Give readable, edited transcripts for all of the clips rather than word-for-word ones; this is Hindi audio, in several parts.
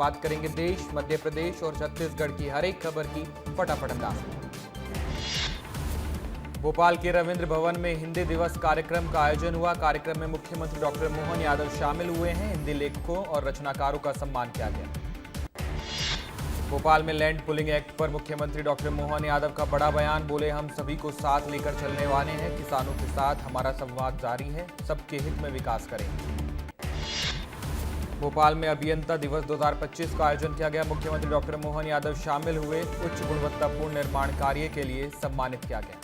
बात करेंगे देश, मध्य प्रदेश और छत्तीसगढ़ की हर एक खबर की फटाफट अंदाज में। भोपाल के रविंद्र भवन में हिंदी दिवस कार्यक्रम का आयोजन हुआ। कार्यक्रम में मुख्यमंत्री डॉक्टर मोहन यादव शामिल हुए हैं। हिंदी लेखकों और रचनाकारों का सम्मान किया गया। भोपाल में लैंड पुलिंग एक्ट पर मुख्यमंत्री डॉक्टर मोहन यादव का बड़ा बयान। बोले, हम सभी को साथ लेकर चलने वाले हैं। किसानों के साथ हमारा संवाद जारी है। सबके हित में विकास करेंगे। भोपाल में अभियंता दिवस 2025 का आयोजन किया गया। मुख्यमंत्री डॉक्टर मोहन यादव शामिल हुए। उच्च गुणवत्तापूर्ण निर्माण कार्य के लिए सम्मानित किया गया।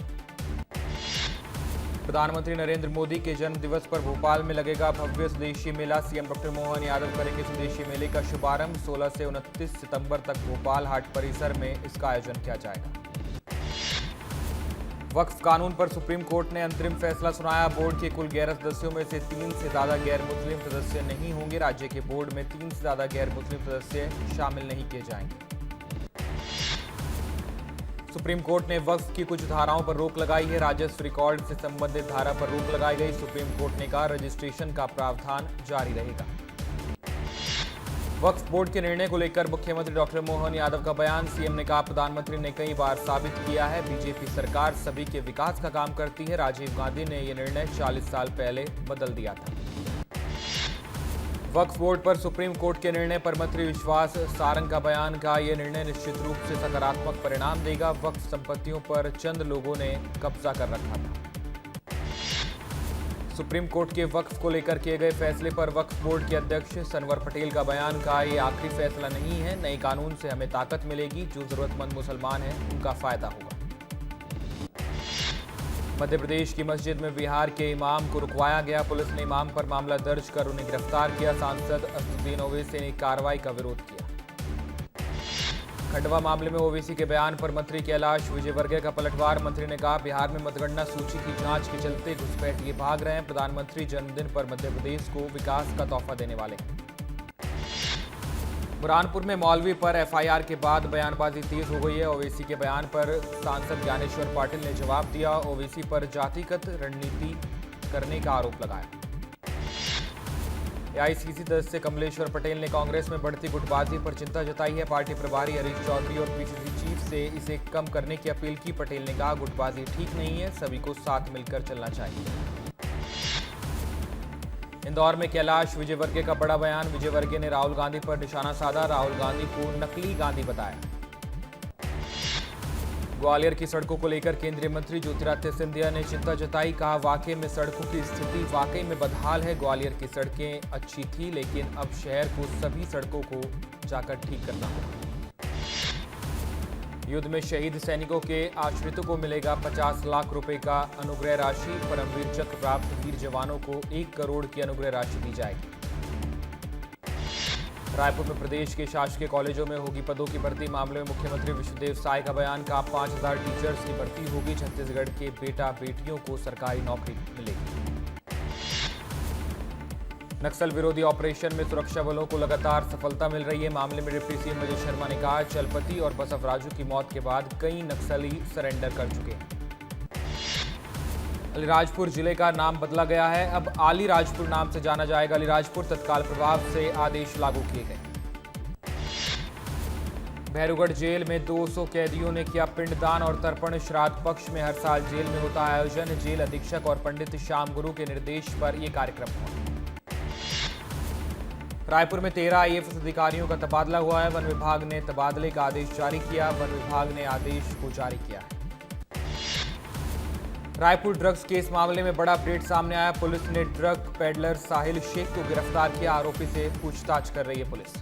प्रधानमंत्री नरेंद्र मोदी के जन्म दिवस पर भोपाल में लगेगा भव्य स्वदेशी मेला। सीएम डॉक्टर मोहन यादव करेंगे स्वदेशी मेले का शुभारंभ। 16 से 29 सितंबर तक भोपाल हाट परिसर में इसका आयोजन किया जाएगा। वक्फ कानून पर सुप्रीम कोर्ट ने अंतरिम फैसला सुनाया। बोर्ड के कुल 11 सदस्यों में से 3 से ज्यादा गैर मुस्लिम सदस्य नहीं होंगे। राज्य के बोर्ड में 3 से ज्यादा गैर मुस्लिम सदस्य शामिल नहीं किए जाएंगे। सुप्रीम कोर्ट ने वक्फ की कुछ धाराओं पर रोक लगाई है। राजस्व रिकॉर्ड से संबंधित धारा पर रोक लगाई गई। सुप्रीम कोर्ट ने कहा, रजिस्ट्रेशन का प्रावधान जारी रहेगा। वक्फ बोर्ड के निर्णय को लेकर मुख्यमंत्री डॉक्टर मोहन यादव का बयान। सीएम ने कहा, प्रधानमंत्री ने कई बार साबित किया है बीजेपी सरकार सभी के विकास का काम करती है। राजीव गांधी ने यह निर्णय 40 साल पहले बदल दिया था। वक्फ बोर्ड पर सुप्रीम कोर्ट के निर्णय पर मंत्री विश्वास सारंग का बयान। कहा, यह निर्णय निश्चित रूप से सकारात्मक परिणाम देगा। वक्फ संपत्तियों पर चंद लोगों ने कब्जा कर रखा था। सुप्रीम कोर्ट के वक्फ को लेकर किए गए फैसले पर वक्फ बोर्ड के अध्यक्ष सनवर पटेल का बयान। कहा, यह आखिरी फैसला नहीं है। नए कानून से हमें ताकत मिलेगी। जो जरूरतमंद मुसलमान हैं उनका फायदा होगा। मध्य प्रदेश की मस्जिद में बिहार के इमाम को रुकवाया गया। पुलिस ने इमाम पर मामला दर्ज कर उन्हें गिरफ्तार किया। सांसद असदुद्दीन ओवैसी ने कार्रवाई का विरोध किया। खंडवा मामले में ओवैसी के बयान पर मंत्री कैलाश विजयवर्गीय का पलटवार। मंत्री ने कहा, बिहार में मतगणना सूची की जांच के चलते घुसपैठिए भाग रहे हैं। प्रधानमंत्री जन्मदिन पर मध्य प्रदेश को विकास का तोहफा देने वाले हैं। बुरहानपुर में मौलवी पर एफआईआर के बाद बयानबाजी तेज हो गई है। ओवैसी के बयान पर सांसद ज्ञानेश्वर पाटिल ने जवाब दिया। ओवैसी पर जातिगत रणनीति करने का आरोप लगाया। एआईसीसी सदस्य कमलेश्वर पटेल ने कांग्रेस में बढ़ती गुटबाजी पर चिंता जताई है। पार्टी प्रभारी हरीश चौधरी और पीसीसी चीफ से इसे कम करने की अपील की। पटेल ने कहा, गुटबाजी ठीक नहीं है, सभी को साथ मिलकर चलना चाहिए। इंदौर में कैलाश विजयवर्गीय का बड़ा बयान। विजयवर्गीय ने राहुल गांधी पर निशाना साधा। राहुल गांधी को नकली गांधी बताया। ग्वालियर की सड़कों को लेकर केंद्रीय मंत्री ज्योतिरादित्य सिंधिया ने चिंता जताई। कहा, वाकई में सड़कों की स्थिति वाकई में बदहाल है। ग्वालियर की सड़कें अच्छी थी, लेकिन अब शहर को सभी सड़कों को जाकर ठीक करना होगा। युद्ध में शहीद सैनिकों के आश्रितों को मिलेगा 50 लाख रुपए का अनुग्रह राशि। परमवीर चक्र प्राप्त वीर जवानों को 1 करोड़ की अनुग्रह राशि दी जाएगी। रायपुर में प्रदेश के शासकीय कॉलेजों में होगी पदों की भर्ती। मामले में मुख्यमंत्री विष्णुदेव साय का बयान। कहा, 5000 टीचर्स की भर्ती होगी। छत्तीसगढ़ के बेटा बेटियों को सरकारी नौकरी मिलेगी। नक्सल विरोधी ऑपरेशन में सुरक्षा बलों को लगातार सफलता मिल रही है। मामले में डिप्टी सीएम अजय शर्मा ने कहा, चलपति और बसव राजू की मौत के बाद कई नक्सली सरेंडर कर चुके हैं। अलीराजपुर जिले का नाम बदला गया है। अब आलीराजपुर नाम से जाना जाएगा। अलीराजपुर तत्काल प्रभाव से आदेश लागू किए गए। भैरूगढ़ जेल में 200 कैदियों ने किया पिंडदान और तर्पण। श्राद्ध पक्ष में हर साल जेल में होता है आयोजन। जेल अधीक्षक और पंडित श्याम गुरु के निर्देश पर यह कार्यक्रम हुआ। रायपुर में 13 आईएएस अधिकारियों का तबादला हुआ है। वन विभाग ने तबादले का आदेश जारी किया। वन विभाग ने आदेश को जारी किया है। रायपुर ड्रग्स केस मामले में बड़ा अपडेट सामने आया। पुलिस ने ड्रग पेडलर साहिल शेख को गिरफ्तार किया। आरोपी से पूछताछ कर रही है पुलिस।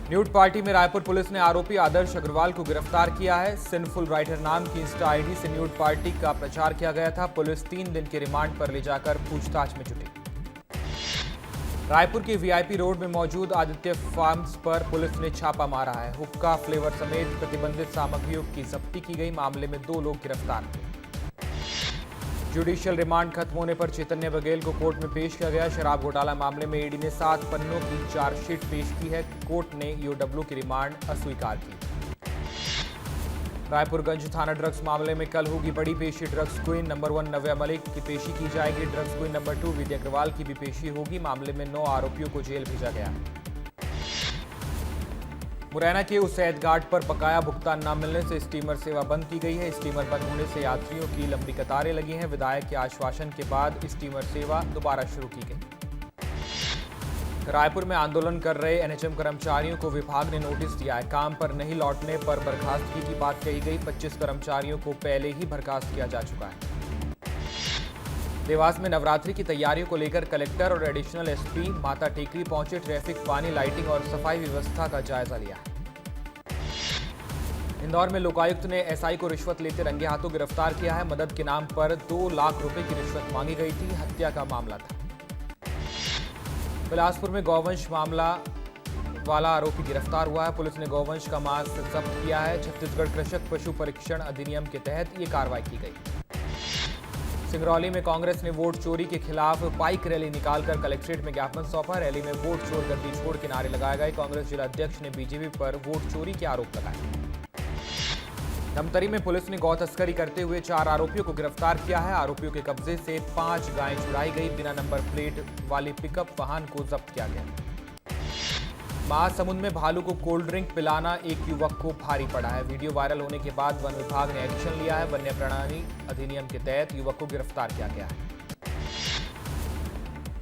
न्यूड पार्टी में रायपुर पुलिस ने आरोपी आदर्श अग्रवाल को गिरफ्तार किया है। सिंफुल राइटर नाम की इंस्टा आईडी से न्यूड पार्टी का प्रचार किया गया था। पुलिस 3 दिन के रिमांड पर ले जाकर पूछताछ में जुटी। रायपुर के वीआईपी रोड में मौजूद आदित्य फार्म्स पर पुलिस ने छापा मारा है। हुक्का फ्लेवर समेत प्रतिबंधित सामग्रियों की जब्ती की गई। मामले में 2 लोग गिरफ्तार हुए। जुडिशियल रिमांड खत्म होने पर चैतन्य बघेल को कोर्ट में पेश किया गया। शराब घोटाला मामले में ईडी ने 7 पन्नों की चार्जशीट पेश की है। कोर्ट ने ईओडब्ल्यू की रिमांड अस्वीकार की। रायपुरगंज थाना ड्रग्स मामले में कल होगी बड़ी पेशी। ड्रग्स क्वीन नंबर 1 नव्या मलिक की पेशी की जाएगी। ड्रग्स क्वीन नंबर 2 विद्या अग्रवाल की भी पेशी होगी। मामले में 9 आरोपियों को जेल भेजा गया है। मुरैना के उसैद घाट पर बकाया भुगतान न मिलने से स्टीमर सेवा बंद की गई है। स्टीमर बंद होने से यात्रियों की लंबी कतारें लगी हैं। विधायक के आश्वासन के बाद स्टीमर सेवा दोबारा शुरू की गई। रायपुर में आंदोलन कर रहे एनएचएम कर्मचारियों को विभाग ने नोटिस दिया है। काम पर नहीं लौटने पर बर्खास्तगी की बात कही गई। 25 कर्मचारियों को पहले ही बर्खास्त किया जा चुका है। देवास में नवरात्रि की तैयारियों को लेकर कलेक्टर और एडिशनल एसपी माता टेकरी पहुंचे। ट्रैफिक, पानी, लाइटिंग और सफाई व्यवस्था का जायजा लिया। इंदौर में लोकायुक्त ने एसआई को रिश्वत लेते रंगे हाथों गिरफ्तार किया है। मदद के नाम पर 2 लाख रुपए की रिश्वत मांगी गई थी। हत्या का मामला था। बिलासपुर में गौवंश मामला वाला आरोपी गिरफ्तार हुआ है। पुलिस ने गौवंश का मांस जब्त किया है। छत्तीसगढ़ कृषक पशु परीक्षण अधिनियम के तहत ये कार्रवाई की गई। सिंगरौली में कांग्रेस ने वोट चोरी के खिलाफ बाइक रैली निकालकर कलेक्ट्रेट में ज्ञापन सौंपा। रैली में वोट चोर गद्दी छोड़ के नारे लगाए गए। कांग्रेस जिला अध्यक्ष ने बीजेपी पर वोट चोरी के आरोप लगाए। धमतरी में पुलिस ने गौ तस्करी करते हुए 4 आरोपियों को गिरफ्तार किया है। आरोपियों के कब्जे से 5 गायें छुड़ाई गई। बिना नंबर प्लेट वाली पिकअप वाहन को जब्त किया गया। महासमुंद में भालू को कोल्ड ड्रिंक पिलाना एक युवक को भारी पड़ा है। वीडियो वायरल होने के बाद वन विभाग ने एक्शन लिया है। वन्य प्राणी अधिनियम के तहत युवक को गिरफ्तार किया गया है।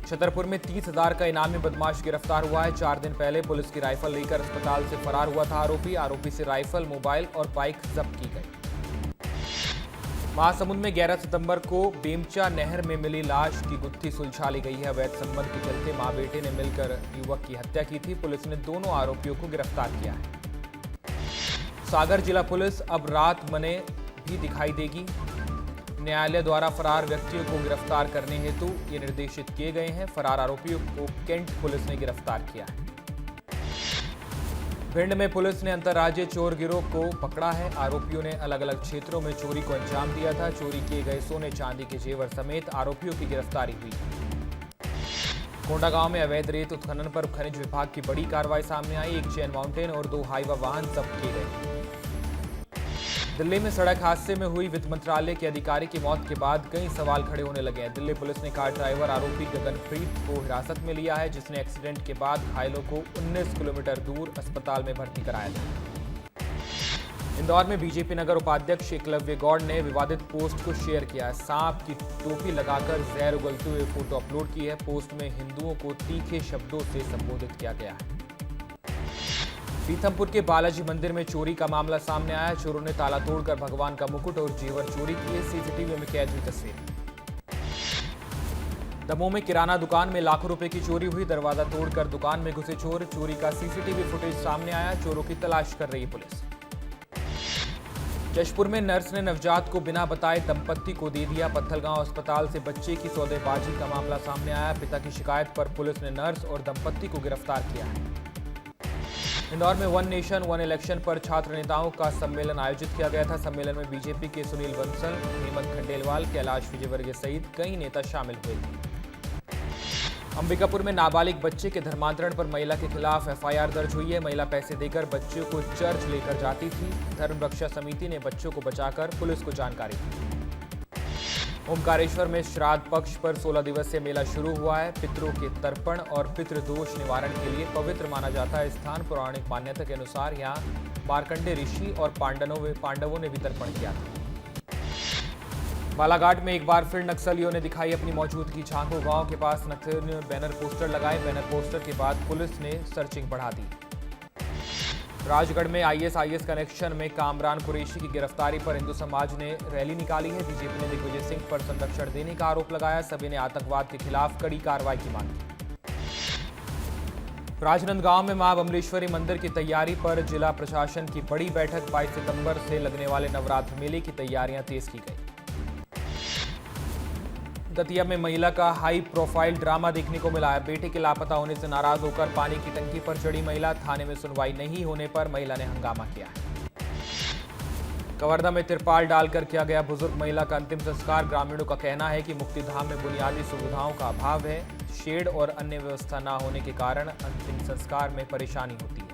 छतरपुर में 30,000 का इनामी बदमाश गिरफ्तार हुआ है। 4 दिन पहले पुलिस की राइफल लेकर अस्पताल से फरार हुआ था आरोपी से राइफल, मोबाइल और बाइक जब्त की गई। महासमुंद में 11 सितंबर को बेमचा नहर में मिली लाश की गुत्थी सुलझा ली गई है। अवैध संबंध के चलते मां बेटे ने मिलकर युवक की हत्या की थी। पुलिस ने दोनों आरोपियों को गिरफ्तार किया है। सागर जिला पुलिस अब रात मने भी दिखाई देगी। न्यायालय द्वारा फरार व्यक्तियों को गिरफ्तार करने हेतु ये निर्देशित किए गए हैं। फरार आरोपियों को कैंट पुलिस ने गिरफ्तार किया है। भिंड में पुलिस ने अंतर्राज्यीय चोर गिरोह को पकड़ा है। आरोपियों ने अलग अलग क्षेत्रों में चोरी को अंजाम दिया था। चोरी किए गए सोने चांदी के जेवर समेत आरोपियों की गिरफ्तारी हुई। कोंडागांव में अवैध रेत उत्खनन पर खनिज विभाग की बड़ी कार्रवाई सामने आई। 1 चेन माउंटेन और 2 हाईवा वाहन जब्त किए गए। दिल्ली में सड़क हादसे में हुई वित्त मंत्रालय के अधिकारी की मौत के बाद कई सवाल खड़े होने लगे हैं। दिल्ली पुलिस ने कार ड्राइवर आरोपी गगनप्रीत को हिरासत में लिया है, जिसने एक्सीडेंट के बाद घायलों को 19 किलोमीटर दूर अस्पताल में भर्ती कराया था। इंदौर में बीजेपी नगर उपाध्यक्ष एकलव्य गौड़ ने विवादित पोस्ट को शेयर किया है। सांप की टोपी लगाकर जहर उगलते हुए फोटो अपलोड की है। पोस्ट में हिंदुओं को तीखे शब्दों से संबोधित किया गया है। पीथमपुर के बालाजी मंदिर में चोरी का मामला सामने आया। चोरों ने ताला तोड़कर भगवान का मुकुट और जेवर चोरी किए। सीसीटीवी में कैद हुई तस्वीर। दमोह में किराना दुकान में लाखों रुपए की चोरी हुई। दरवाजा तोड़कर दुकान में घुसे चोर। चोरी का सीसीटीवी फुटेज सामने आया। चोरों की तलाश कर रही पुलिस। जशपुर में नर्स ने नवजात को बिना बताए दंपत्ति को दे दिया। पत्थलगांव अस्पताल से बच्चे की सौदेबाजी का मामला सामने आया। पिता की शिकायत पर पुलिस ने नर्स और दंपत्ति को गिरफ्तार किया है। इंदौर में वन नेशन वन इलेक्शन पर छात्र नेताओं का सम्मेलन आयोजित किया गया था। सम्मेलन में बीजेपी के सुनील बंसल, हेमंत खंडेलवाल, कैलाश विजयवर्गीय सहित कई नेता शामिल हुए थे। अंबिकापुर में नाबालिग बच्चे के धर्मांतरण पर महिला के खिलाफ एफआईआर दर्ज हुई है। महिला पैसे देकर बच्चों को चर्च लेकर जाती थी। धर्म रक्षा समिति ने बच्चों को बचाकर पुलिस को जानकारी दी। ओमकारेश्वर में श्राद्ध पक्ष पर 16 दिवसीय मेला शुरू हुआ है। पितरों के तर्पण और पितृदोष निवारण के लिए पवित्र माना जाता है स्थान। पौराणिक मान्यता के अनुसार यहाँ मार्कंडे ऋषि और पांडवों ने भी तर्पण किया था। बालाघाट में एक बार फिर नक्सलियों ने दिखाई अपनी मौजूदगी। झांको गांव के पास नक्सलियों ने बैनर पोस्टर लगाए। बैनर पोस्टर के बाद पुलिस ने सर्चिंग बढ़ा दी। राजगढ़ में आईएसआईएस कनेक्शन में कामरान कुरैशी की गिरफ्तारी पर हिंदू समाज ने रैली निकाली है। बीजेपी ने दिग्विजय सिंह पर संरक्षण देने का आरोप लगाया। सभी ने आतंकवाद के खिलाफ कड़ी कार्रवाई की मांग की। राजनांदगांव में मां बमलेश्वरी मंदिर की तैयारी पर जिला प्रशासन की बड़ी बैठक। 22 सितंबर से लगने वाले नवरात्र मेले की तैयारियां तेज की गई। दतिया में महिला का हाई प्रोफाइल ड्रामा देखने को मिला है। बेटे के लापता होने से नाराज होकर पानी की टंकी पर चढ़ी महिला। थाने में सुनवाई नहीं होने पर महिला ने हंगामा किया है। कवर्धा में तिरपाल डालकर किया गया बुजुर्ग महिला का अंतिम संस्कार। ग्रामीणों का कहना है कि मुक्तिधाम में बुनियादी सुविधाओं का अभाव है। शेड और अन्य व्यवस्था न होने के कारण अंतिम संस्कार में परेशानी होती है।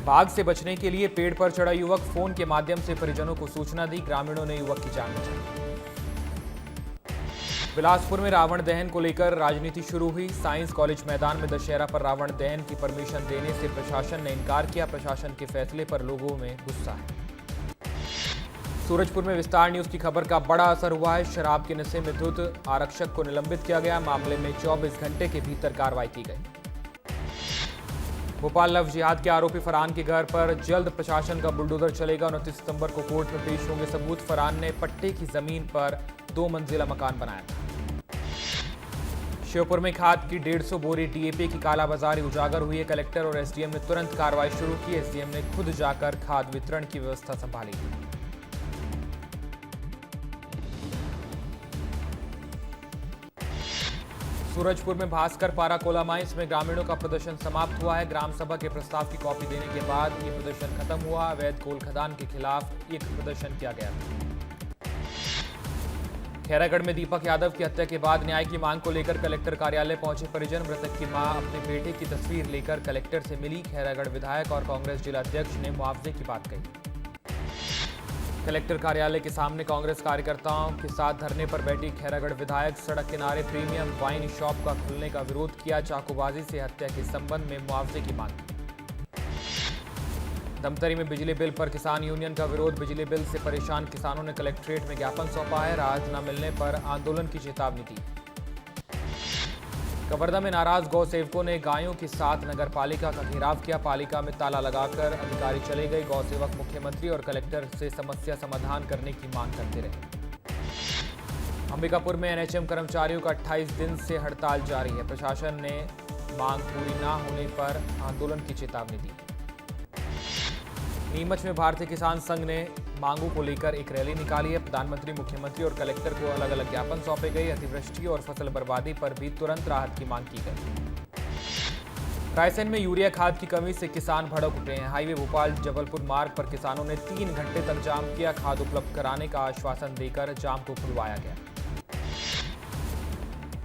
बाघ से बचने के लिए पेड़ पर चढ़ा युवक, फोन के माध्यम से परिजनों को सूचना दी। ग्रामीणों ने युवक की जान बचाई। बिलासपुर में रावण दहन को लेकर राजनीति शुरू हुई। साइंस कॉलेज मैदान में दशहरा पर रावण दहन की परमिशन देने से प्रशासन ने इनकार किया। प्रशासन के फैसले पर लोगों में गुस्सा है। सूरजपुर में विस्तार न्यूज की खबर का बड़ा असर हुआ है। शराब के नशे में धुत आरक्षक को निलंबित किया गया। मामले में 24 घंटे के भीतर कार्रवाई की गई। भोपाल लव जिहाद के आरोपी फरहान के घर पर जल्द प्रशासन का बुलडोजर चलेगा। 29 सितंबर को कोर्ट में पेश होंगे सबूत। फरहान ने पट्टे की जमीन पर 2 मंजिला मकान बनाया था। श्योपुर में खाद की 150 बोरी डीएपी की कालाबाजारी उजागर हुई है। कलेक्टर और एसडीएम ने तुरंत कार्रवाई शुरू की। एसडीएम ने खुद जाकर खाद वितरण की व्यवस्था संभाली। सूरजपुर में भास्कर पारा कोला माइंस में ग्रामीणों का प्रदर्शन समाप्त हुआ है। ग्राम सभा के प्रस्ताव की कॉपी देने के बाद ये प्रदर्शन खत्म हुआ। अवैध कोल खदान के खिलाफ एक प्रदर्शन किया गया था। खैरागढ़ में दीपक यादव की हत्या के बाद न्याय की मांग को लेकर कलेक्टर कार्यालय पहुंचे परिजन। मृतक की मां अपने बेटे की तस्वीर लेकर कलेक्टर से मिली। खैरागढ़ विधायक और कांग्रेस जिला अध्यक्ष ने मुआवजे की बात कही। कलेक्टर कार्यालय के सामने कांग्रेस कार्यकर्ताओं के साथ धरने पर बैठी खैरागढ़ विधायक सड़क किनारे प्रीमियम वाइन शॉप का खुलने का विरोध किया। चाकूबाजी से हत्या के संबंध में मुआवजे की मांग की। दमतरी में बिजली बिल पर किसान यूनियन का विरोध। बिजली बिल से परेशान किसानों ने कलेक्ट्रेट में ज्ञापन सौंपा है। राहत न मिलने पर आंदोलन की चेतावनी दी। कवर्धा में नाराज गौ सेवकों ने गायों के साथ नगर पालिका का घेराव किया। पालिका में ताला लगाकर अधिकारी चले गए। गौ सेवक मुख्यमंत्री और कलेक्टर से समस्या समाधान करने की मांग करते रहे। अंबिकापुर में एनएचएम कर्मचारियों का 28 दिन से हड़ताल जारी है। प्रशासन ने मांग पूरी न होने पर आंदोलन की चेतावनी दी। नीमच में भारतीय किसान संघ ने मांगों को लेकर एक रैली निकाली है। प्रधानमंत्री, मुख्यमंत्री और कलेक्टर को अलग अलग ज्ञापन सौंपे गए। अतिवृष्टि और फसल बर्बादी पर भी तुरंत राहत की मांग की गई। रायसेन में यूरिया खाद की कमी से किसान भड़क उठे हैं। हाईवे भोपाल जबलपुर मार्ग पर किसानों ने 3 घंटे तक जाम किया। खाद उपलब्ध कराने का आश्वासन देकर जाम को खुलवाया गया।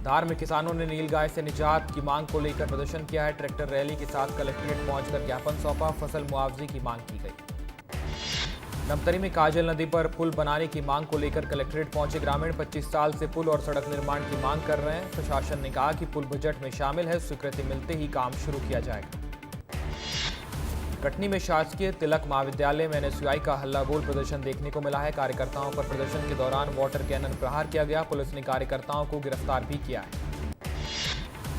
धार में किसानों ने नीलगाय से निजात की मांग को लेकर प्रदर्शन किया है। ट्रैक्टर रैली के साथ कलेक्ट्रेट पहुंचकर ज्ञापन सौंपा। फसल मुआवजे की मांग की गई। दमतरी में काजल नदी पर पुल बनाने की मांग को लेकर कलेक्ट्रेट पहुंचे ग्रामीण। 25 साल से पुल और सड़क निर्माण की मांग कर रहे हैं। प्रशासन ने कहा कि पुल बजट में शामिल है। स्वीकृति मिलते ही काम शुरू किया जाएगा। कटनी में शासकीय तिलक महाविद्यालय में एनएसयूआई का हल्ला बोल प्रदर्शन देखने को मिला है। कार्यकर्ताओं पर प्रदर्शन के दौरान वाटर कैनन प्रहार किया गया। पुलिस ने कार्यकर्ताओं को गिरफ्तार भी किया है।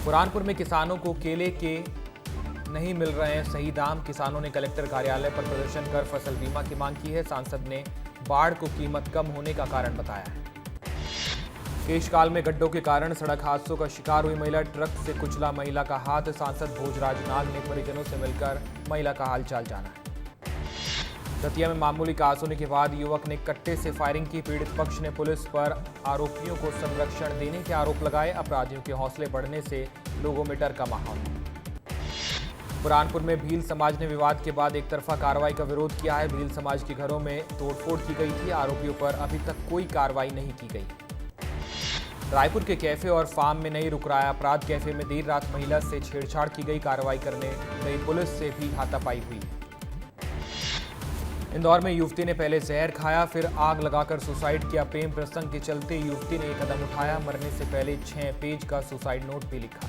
बुरहानपुर में किसानों को केले के नहीं मिल रहे हैं सही दाम। किसानों ने कलेक्टर कार्यालय पर प्रदर्शन कर फसल बीमा की मांग की है। सांसद ने बाढ़ को कीमत कम होने का कारण बताया है। केशकाल में गड्ढों के कारण सड़क हादसों का शिकार हुई महिला। ट्रक से कुचला महिला का हाथ। सांसद भोजराज नाग ने परिजनों से मिलकर महिला का हालचाल जाना है। दतिया में मामूली कास होने के बाद युवक ने कट्टे से फायरिंग की। पीड़ित पक्ष ने पुलिस पर आरोपियों को संरक्षण देने के आरोप लगाए। अपराधियों के हौसले बढ़ने से लोगों में डर का माहौल। बुरहानपुर में भील समाज ने विवाद के बाद एक तरफा कार्रवाई का विरोध किया है। भील समाज के घरों में तोड़फोड़ की गई थी। आरोपियों पर अभी तक कोई कार्रवाई नहीं की गई। रायपुर के कैफे और फार्म में नहीं रुक रहा है अपराध। कैफे में देर रात महिला से छेड़छाड़ की गई। कार्रवाई करने गई पुलिस से भी हाथापाई हुई। इंदौर में युवती ने पहले जहर खाया फिर आग लगाकर सुसाइड किया। प्रेम प्रसंग के चलते युवती ने एक कदम उठाया। मरने से पहले 6 पेज का सुसाइड नोट भी लिखा।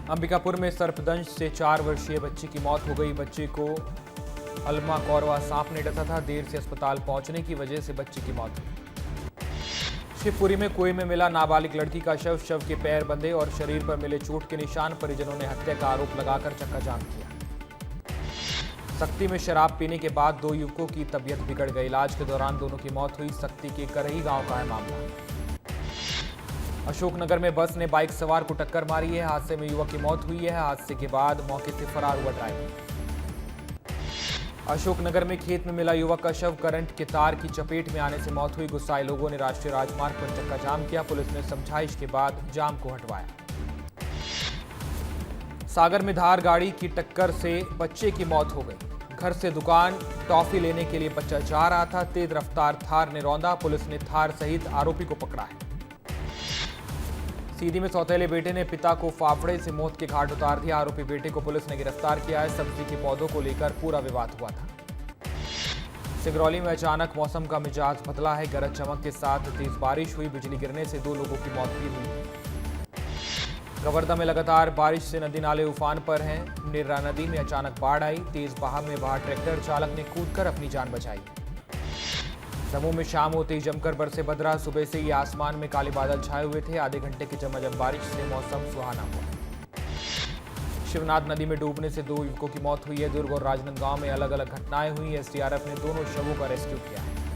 अंबिकापुर में सर्पदंश से 4 वर्षीय बच्ची की मौत हो गई। बच्चे को अलमा कौरवा सांप ने डसा था। देर से अस्पताल पहुंचने की वजह से बच्ची की मौत हुई। शिवपुरी में कुएं में मिला नाबालिग लड़की का शव के पैर बंधे और शरीर पर मिले चोट के निशान। परिजनों ने हत्या का आरोप लगाकर चक्काजाम किया। सक्ती में शराब पीने के बाद 2 युवकों की तबीयत बिगड़ गई। इलाज के दौरान दोनों की मौत हुई। सक्ती के करही गांव का है मामला। अशोकनगर में बस ने बाइक सवार को टक्कर मारी है। हादसे में युवक की मौत हुई है। हादसे के बाद मौके से फरार हुआ ड्राइवर। अशोकनगर में खेत में मिला युवक का शव। करंट के तार की चपेट में आने से मौत हुई। गुस्साए लोगों ने राष्ट्रीय राजमार्ग पर चक्काजाम किया। पुलिस ने समझाइश के बाद जाम को हटवाया। सागर में धार गाड़ी की टक्कर से बच्चे की मौत हो गई। घर से दुकान टॉफी लेने के लिए बच्चा जा रहा था। तेज रफ्तार थार ने रौंदा। पुलिस ने थार सहित आरोपी को पकड़ा है। सीधी में सौतेले बेटे ने पिता को फाफड़े से मौत के घाट उतार दिया। आरोपी बेटे को पुलिस ने गिरफ्तार किया है। सब्जी के पौधों को लेकर पूरा विवाद हुआ था। सिंगरौली में अचानक मौसम का मिजाज बदला है। गरज चमक के साथ तेज बारिश हुई। बिजली गिरने से 2 लोगों की मौत भी हुई। कवर्धा में लगातार बारिश से नदी नाले उफान पर हैं। निर्रा नदी में अचानक बाढ़ आई। तेज बहाव में बाहर ट्रैक्टर चालक ने कूदकर अपनी जान बचाई। दमोह में शाम होते ही जमकर बरसे बदरा। सुबह से ही आसमान में काले बादल छाए हुए थे। आधे घंटे की झमाझम बारिश से मौसम सुहाना हुआ। शिवनाथ नदी में डूबने से 2 युवकों की मौत हुई है। दुर्ग और राजनांदगांव में अलग अलग घटनाएं हुई। एसडीआरएफ ने दोनों शवों का रेस्क्यू किया है।